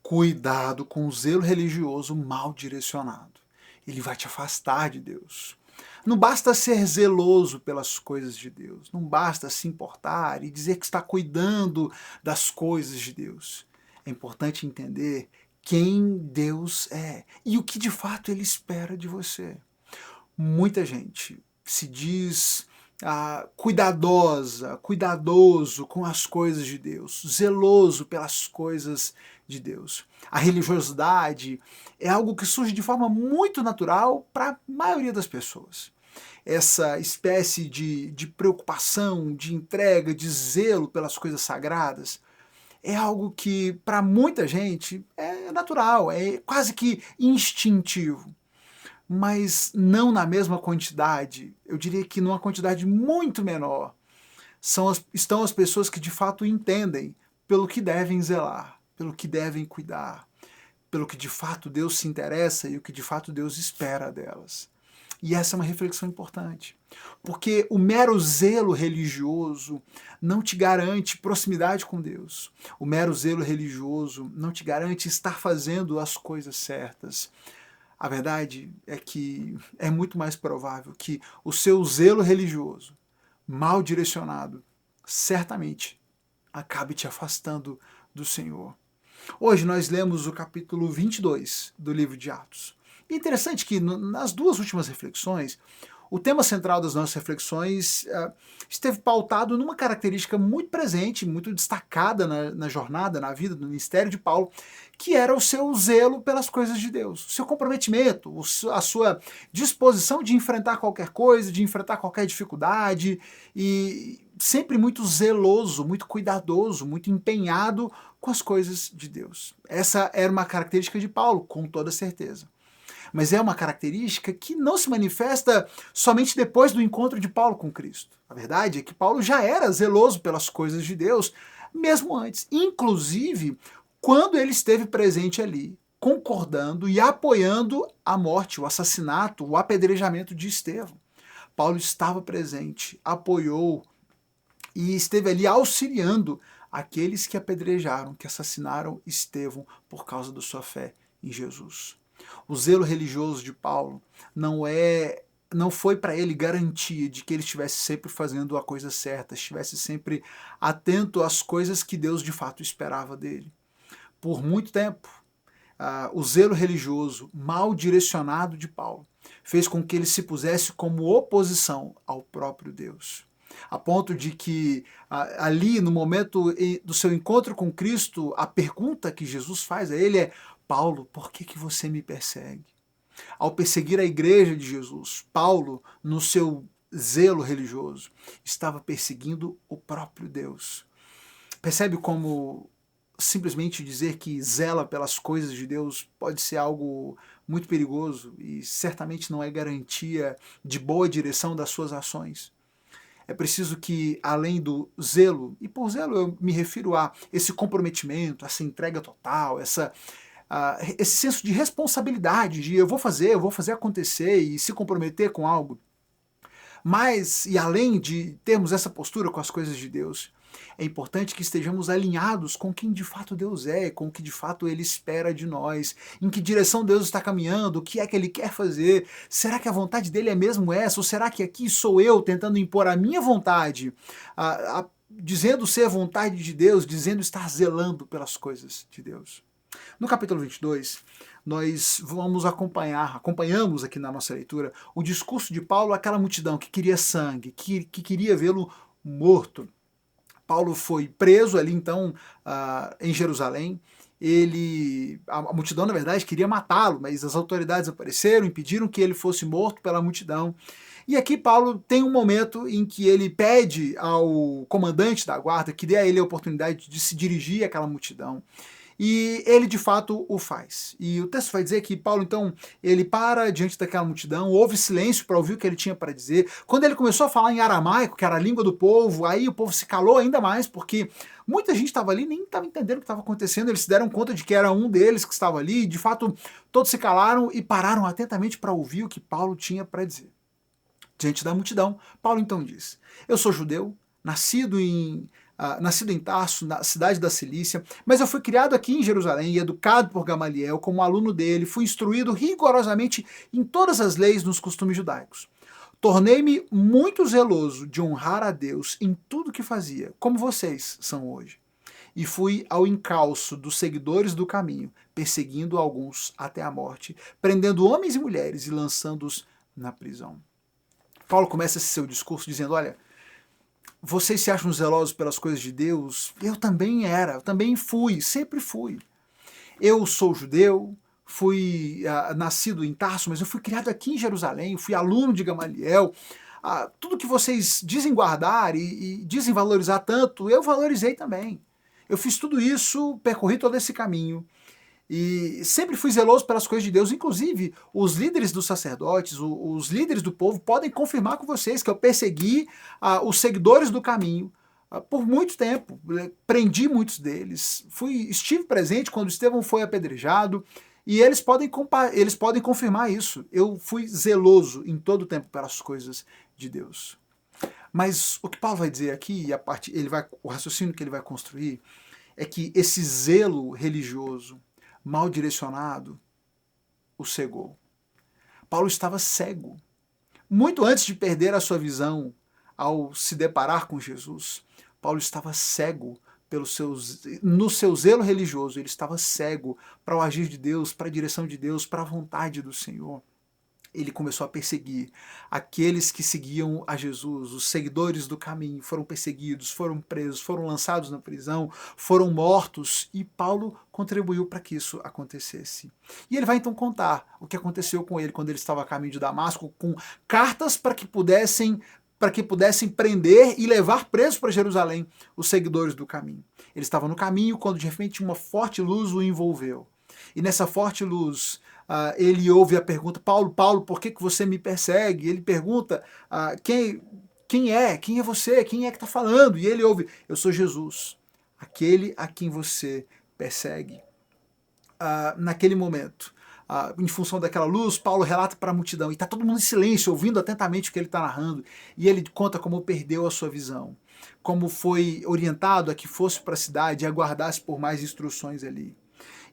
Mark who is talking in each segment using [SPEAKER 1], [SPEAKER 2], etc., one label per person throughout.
[SPEAKER 1] Cuidado com o zelo religioso mal direcionado. Ele vai te afastar de Deus. Não basta ser zeloso pelas coisas de Deus, não basta se importar e dizer que está cuidando das coisas de Deus. É importante entender quem Deus é e o que de fato Ele espera de você. Muita gente se diz cuidadoso com as coisas de Deus, zeloso pelas coisas de Deus. A religiosidade é algo que surge de forma muito natural para a maioria das pessoas. Essa espécie de preocupação, de entrega, de zelo pelas coisas sagradas, é algo que para muita gente é natural, é quase que instintivo, mas não na mesma quantidade. Eu diria que numa quantidade muito menor estão as pessoas que de fato entendem pelo que devem zelar, pelo que devem cuidar, pelo que de fato Deus se interessa e o que de fato Deus espera delas. E essa é uma reflexão importante, porque o mero zelo religioso não te garante proximidade com Deus. O mero zelo religioso não te garante estar fazendo as coisas certas. A verdade é que é muito mais provável que o seu zelo religioso, mal direcionado, certamente acabe te afastando do Senhor. Hoje nós lemos o capítulo 22 do livro de Atos. E é interessante que nas duas últimas reflexões, o tema central das nossas reflexões esteve pautado numa característica muito presente, muito destacada na jornada, na vida, no ministério de Paulo, que era o seu zelo pelas coisas de Deus, o seu comprometimento, a sua disposição de enfrentar qualquer coisa, de enfrentar qualquer dificuldade, e sempre muito zeloso, muito cuidadoso, muito empenhado com as coisas de Deus. Essa era uma característica de Paulo, com toda certeza. Mas é uma característica que não se manifesta somente depois do encontro de Paulo com Cristo. A verdade é que Paulo já era zeloso pelas coisas de Deus, mesmo antes. Inclusive, quando ele esteve presente ali, concordando e apoiando a morte, o assassinato, o apedrejamento de Estevão. Paulo estava presente, apoiou e esteve ali auxiliando aqueles que apedrejaram, que assassinaram Estevão por causa da sua fé em Jesus. O zelo religioso de Paulo não foi para ele garantia de que ele estivesse sempre fazendo a coisa certa, estivesse sempre atento às coisas que Deus de fato esperava dele. Por muito tempo, o zelo religioso mal direcionado de Paulo fez com que ele se pusesse como oposição ao próprio Deus. A ponto de que ali, no momento do seu encontro com Cristo, a pergunta que Jesus faz a ele é: Paulo, por que você me persegue? Ao perseguir a igreja de Jesus, Paulo, no seu zelo religioso, estava perseguindo o próprio Deus. Percebe como simplesmente dizer que zela pelas coisas de Deus pode ser algo muito perigoso e certamente não é garantia de boa direção das suas ações? É preciso que, além do zelo, e por zelo eu me refiro a esse comprometimento, essa entrega total, esse senso de responsabilidade, de eu vou fazer acontecer e se comprometer com algo. Mas, e além de termos essa postura com as coisas de Deus, é importante que estejamos alinhados com quem de fato Deus é, com o que de fato Ele espera de nós, em que direção Deus está caminhando, o que é que Ele quer fazer, será que a vontade dEle é mesmo essa, ou será que aqui sou eu tentando impor a minha vontade, dizendo ser vontade de Deus, dizendo estar zelando pelas coisas de Deus. No capítulo 22, nós acompanhamos aqui na nossa leitura o discurso de Paulo àquela multidão que queria sangue, que queria vê-lo morto. Paulo foi preso ali então em Jerusalém. A multidão, na verdade, queria matá-lo, mas as autoridades apareceram, impediram que ele fosse morto pela multidão. E aqui Paulo tem um momento em que ele pede ao comandante da guarda que dê a ele a oportunidade de se dirigir àquela multidão. E ele de fato o faz. E o texto vai dizer que Paulo então ele para diante daquela multidão, houve silêncio para ouvir o que ele tinha para dizer. Quando ele começou a falar em aramaico, que era a língua do povo, aí o povo se calou ainda mais, porque muita gente estava ali e nem estava entendendo o que estava acontecendo. Eles se deram conta de que era um deles que estava ali, e de fato todos se calaram e pararam atentamente para ouvir o que Paulo tinha para dizer. Diante da multidão, Paulo então diz: eu sou judeu, nascido em nascido em Tarso, na cidade da Cilícia, mas eu fui criado aqui em Jerusalém e educado por Gamaliel como aluno dele, fui instruído rigorosamente em todas as leis nos costumes judaicos. Tornei-me muito zeloso de honrar a Deus em tudo que fazia, como vocês são hoje. E fui ao encalço dos seguidores do caminho, perseguindo alguns até a morte, prendendo homens e mulheres e lançando-os na prisão. Paulo começa esse seu discurso dizendo, olha, vocês se acham zelosos pelas coisas de Deus? Eu também era, eu também fui, sempre fui. Eu sou judeu, fui nascido em Tarso, mas eu fui criado aqui em Jerusalém, fui aluno de Gamaliel. Tudo que vocês dizem guardar e dizem valorizar tanto, eu valorizei também. Eu fiz tudo isso, percorri todo esse caminho. E sempre fui zeloso pelas coisas de Deus. Inclusive, os líderes dos sacerdotes, os líderes do povo, podem confirmar com vocês que eu persegui os seguidores do caminho por muito tempo. Prendi muitos deles. Estive presente quando Estevão foi apedrejado. E eles podem confirmar isso. Eu fui zeloso em todo o tempo pelas coisas de Deus. Mas o que Paulo vai dizer aqui, o raciocínio que ele vai construir, é que esse zelo religioso mal direcionado o cegou. Paulo estava cego. Muito antes de perder a sua visão ao se deparar com Jesus, Paulo estava cego no seu zelo religioso, ele estava cego para o agir de Deus, para a direção de Deus, para a vontade do Senhor. Ele começou a perseguir aqueles que seguiam a Jesus, os seguidores do caminho, foram perseguidos, foram presos, foram lançados na prisão, foram mortos, e Paulo contribuiu para que isso acontecesse. E ele vai então contar o que aconteceu com ele quando ele estava a caminho de Damasco, com cartas para que pudessem prender e levar presos para Jerusalém os seguidores do caminho. Ele estava no caminho quando de repente uma forte luz o envolveu. E nessa forte luz, ele ouve a pergunta, Paulo, por que você me persegue? Ele pergunta, quem é você? Quem é que está falando? E ele ouve, eu sou Jesus, aquele a quem você persegue. Naquele momento, em função daquela luz, Paulo relata para a multidão, e está todo mundo em silêncio, ouvindo atentamente o que ele está narrando, e ele conta como perdeu a sua visão, como foi orientado a que fosse para a cidade e aguardasse por mais instruções ali.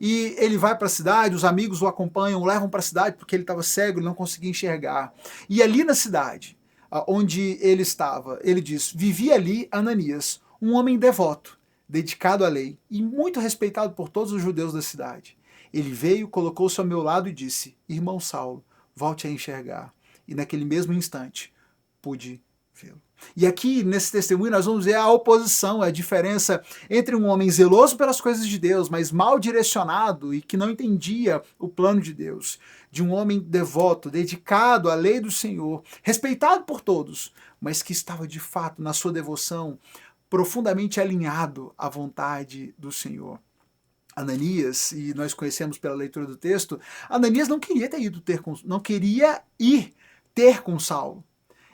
[SPEAKER 1] E ele vai para a cidade, os amigos o acompanham, o levam para a cidade porque ele estava cego, ele não conseguia enxergar. E ali na cidade, onde ele estava, ele diz, vivia ali Ananias, um homem devoto, dedicado à lei e muito respeitado por todos os judeus da cidade. Ele veio, colocou-se ao meu lado e disse, irmão Saulo, volte a enxergar. E naquele mesmo instante, pude vê-lo. E aqui, nesse testemunho, nós vamos ver a oposição, a diferença entre um homem zeloso pelas coisas de Deus, mas mal direcionado e que não entendia o plano de Deus, de um homem devoto, dedicado à lei do Senhor, respeitado por todos, mas que estava de fato na sua devoção profundamente alinhado à vontade do Senhor. Ananias, e nós conhecemos pela leitura do texto, Ananias não queria ir ter com Saulo.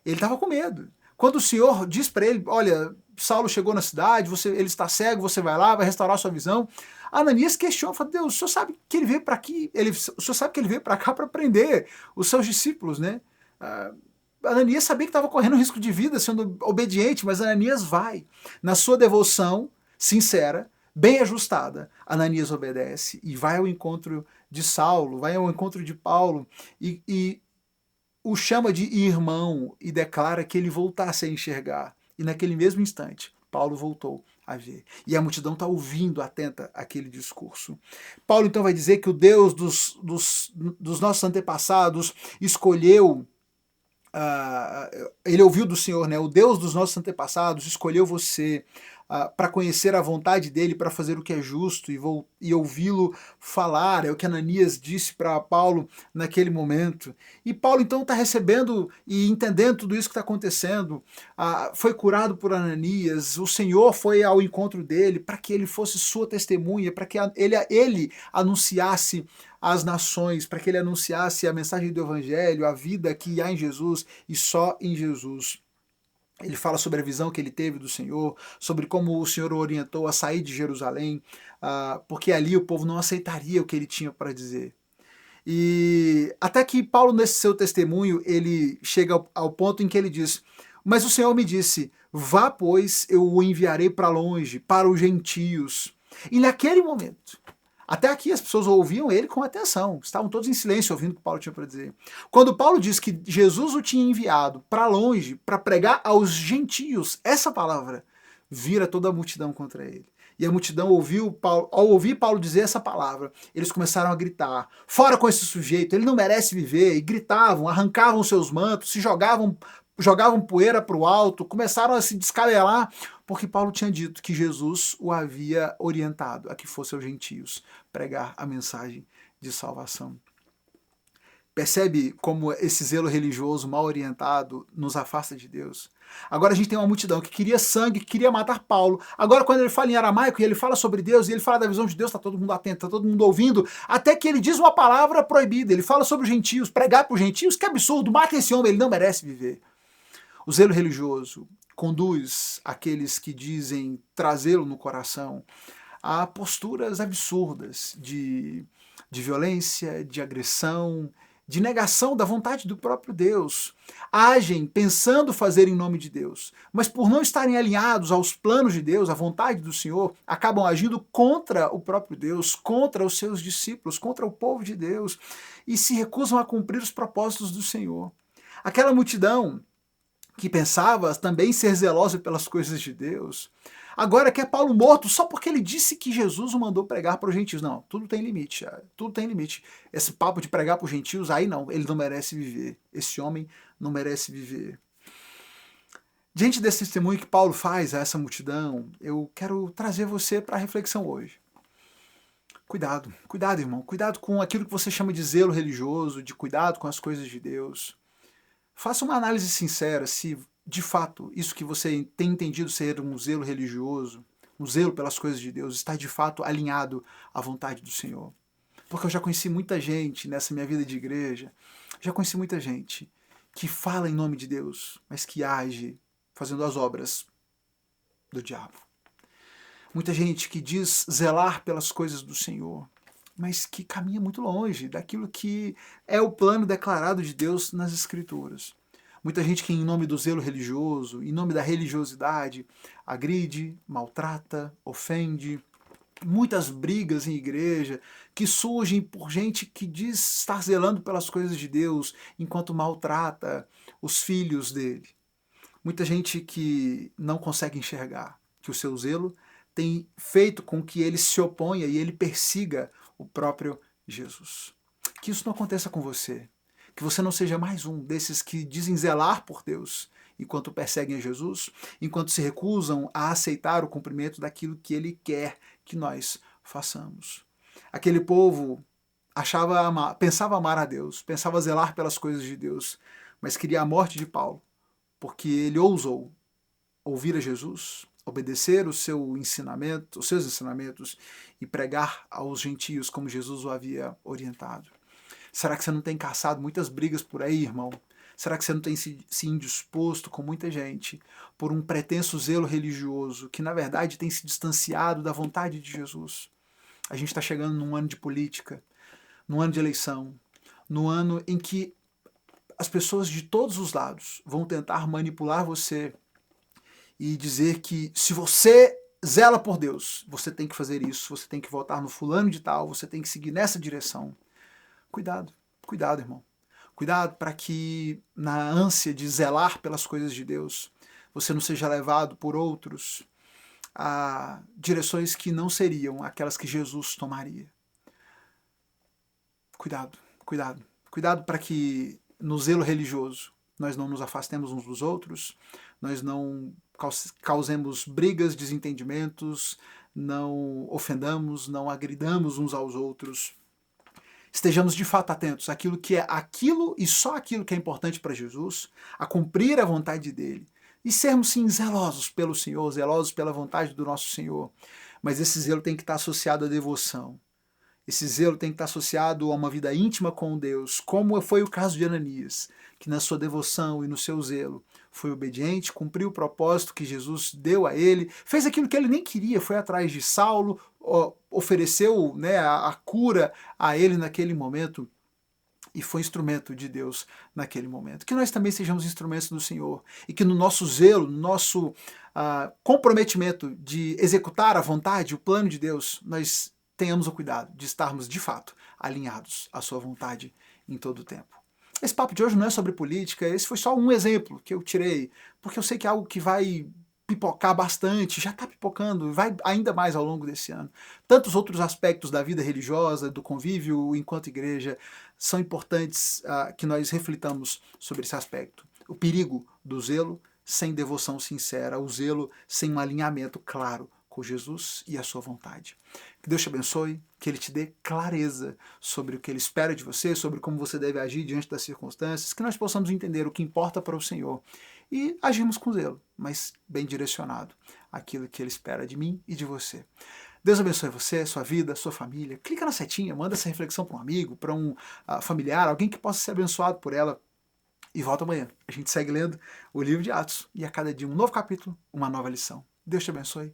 [SPEAKER 1] Ele estava com medo. Quando o Senhor diz para ele, olha, Saulo chegou na cidade, ele está cego, você vai lá, vai restaurar sua visão. Ananias questiona, fala, Deus, o senhor sabe que ele veio para aqui, o senhor sabe que ele veio para cá para prender os seus discípulos, né? Ananias sabia que estava correndo risco de vida, sendo obediente, mas Ananias vai. Na sua devoção sincera, bem ajustada, Ananias obedece e vai ao encontro de Saulo, vai ao encontro de Paulo e o chama de irmão e declara que ele voltasse a enxergar. E naquele mesmo instante, Paulo voltou a ver. E a multidão está ouvindo atenta aquele discurso. Paulo então vai dizer que o Deus dos nossos antepassados escolheu, ele ouviu do Senhor, né? O Deus dos nossos antepassados escolheu você para conhecer a vontade dele, para fazer o que é justo e ouvi-lo falar. É o que Ananias disse para Paulo naquele momento. E Paulo então está recebendo e entendendo tudo isso que está acontecendo. Foi curado por Ananias, o Senhor foi ao encontro dele para que ele fosse sua testemunha, para que ele anunciasse às nações, para que ele anunciasse a mensagem do Evangelho, a vida que há em Jesus e só em Jesus. Ele fala sobre a visão que ele teve do Senhor, sobre como o Senhor o orientou a sair de Jerusalém, porque ali o povo não aceitaria o que ele tinha para dizer. E até que Paulo, nesse seu testemunho, ele chega ao ponto em que ele diz, mas o Senhor me disse, Vá, pois, eu o enviarei para longe, para os gentios. E naquele momento, até aqui as pessoas ouviam ele com atenção, estavam todos em silêncio ouvindo o que Paulo tinha para dizer. Quando Paulo diz que Jesus o tinha enviado para longe, para pregar aos gentios, essa palavra vira toda a multidão contra ele. E a multidão ouviu Paulo, ao ouvir Paulo dizer essa palavra, eles começaram a gritar: fora com esse sujeito, ele não merece viver. E gritavam, arrancavam seus mantos, se jogavam poeira para o alto, começaram a se descabelar, porque Paulo tinha dito que Jesus o havia orientado a que fosse aos gentios pregar a mensagem de salvação. Percebe como esse zelo religioso mal orientado nos afasta de Deus? Agora a gente tem uma multidão que queria sangue, que queria matar Paulo. Agora quando ele fala em aramaico e ele fala sobre Deus, e ele fala da visão de Deus, está todo mundo atento, está todo mundo ouvindo, até que ele diz uma palavra proibida. Ele fala sobre os gentios, pregar para os gentios, que absurdo, matem esse homem, ele não merece viver. O zelo religioso conduz aqueles que dizem trazê-lo no coração a posturas absurdas de violência, de agressão, de negação da vontade do próprio Deus. Agem pensando fazer em nome de Deus, mas por não estarem alinhados aos planos de Deus, à vontade do Senhor, acabam agindo contra o próprio Deus, contra os seus discípulos, contra o povo de Deus, e se recusam a cumprir os propósitos do Senhor. Aquela multidão que pensava também ser zelosa pelas coisas de Deus, agora quer Paulo morto só porque ele disse que Jesus o mandou pregar para os gentios. Não, tudo tem limite, tudo tem limite. Esse papo de pregar para os gentios, aí não, ele não merece viver. Esse homem não merece viver. Diante desse testemunho que Paulo faz a essa multidão, eu quero trazer você para a reflexão hoje. Cuidado, cuidado, irmão, cuidado com aquilo que você chama de zelo religioso, de cuidado com as coisas de Deus. Faça uma análise sincera se, de fato, isso que você tem entendido ser um zelo religioso, um zelo pelas coisas de Deus, está de fato alinhado à vontade do Senhor. Porque eu já conheci muita gente nessa minha vida de igreja, já conheci muita gente que fala em nome de Deus, mas que age fazendo as obras do diabo. Muita gente que diz zelar pelas coisas do Senhor, mas que caminha muito longe daquilo que é o plano declarado de Deus nas Escrituras. Muita gente que, em nome do zelo religioso, em nome da religiosidade, agride, maltrata, ofende. Muitas brigas em igreja que surgem por gente que diz estar zelando pelas coisas de Deus, enquanto maltrata os filhos dele. Muita gente que não consegue enxergar que o seu zelo tem feito com que ele se oponha e ele persiga o próprio Jesus. Que isso não aconteça com você. Que você não seja mais um desses que dizem zelar por Deus enquanto perseguem a Jesus, enquanto se recusam a aceitar o cumprimento daquilo que ele quer que nós façamos. Aquele povo pensava amar a Deus, pensava zelar pelas coisas de Deus, mas queria a morte de Paulo, porque ele ousou ouvir a Jesus, obedecer os seus ensinamentos e pregar aos gentios como Jesus o havia orientado. Será que você não tem caçado muitas brigas por aí, irmão? Será que você não tem se indisposto com muita gente por um pretenso zelo religioso que, na verdade, tem se distanciado da vontade de Jesus? A gente está chegando num ano de política, num ano de eleição, num ano em que as pessoas de todos os lados vão tentar manipular você e dizer que se você zela por Deus, você tem que fazer isso, você tem que votar no fulano de tal, você tem que seguir nessa direção. Cuidado, cuidado, irmão. Cuidado para que, na ânsia de zelar pelas coisas de Deus, você não seja levado por outros a direções que não seriam aquelas que Jesus tomaria. Cuidado, cuidado. Cuidado para que, no zelo religioso, nós não nos afastemos uns dos outros, nós não causemos brigas, desentendimentos, não ofendamos, não agridamos uns aos outros. Estejamos de fato atentos àquilo que é aquilo e só aquilo que é importante para Jesus, a cumprir a vontade dele e sermos sim zelosos pelo Senhor, zelosos pela vontade do nosso Senhor. Mas esse zelo tem que estar associado à devoção. Esse zelo tem que estar associado a uma vida íntima com Deus, como foi o caso de Ananias, que na sua devoção e no seu zelo foi obediente, cumpriu o propósito que Jesus deu a ele, fez aquilo que ele nem queria, foi atrás de Saulo, ofereceu, né, a cura a ele naquele momento e foi instrumento de Deus naquele momento. Que nós também sejamos instrumentos do Senhor e que no nosso zelo, no nosso comprometimento de executar a vontade, o plano de Deus, nós tenhamos o cuidado de estarmos de fato alinhados à sua vontade em todo o tempo. Esse papo de hoje não é sobre política, esse foi só um exemplo que eu tirei, porque eu sei que é algo que vai pipocar bastante, já está pipocando, vai ainda mais ao longo desse ano. Tantos outros aspectos da vida religiosa, do convívio enquanto igreja, são importantes que nós reflitamos sobre esse aspecto. O perigo do zelo sem devoção sincera, o zelo sem um alinhamento claro com Jesus e a sua vontade. Que Deus te abençoe, que Ele te dê clareza sobre o que Ele espera de você, sobre como você deve agir diante das circunstâncias, que nós possamos entender o que importa para o Senhor e agirmos com zelo, mas bem direcionado àquilo que Ele espera de mim e de você. Deus abençoe você, sua vida, sua família. Clica na setinha, manda essa reflexão para um amigo, para um familiar, alguém que possa ser abençoado por ela. E volta amanhã. A gente segue lendo o livro de Atos e a cada dia um novo capítulo, uma nova lição. Deus te abençoe.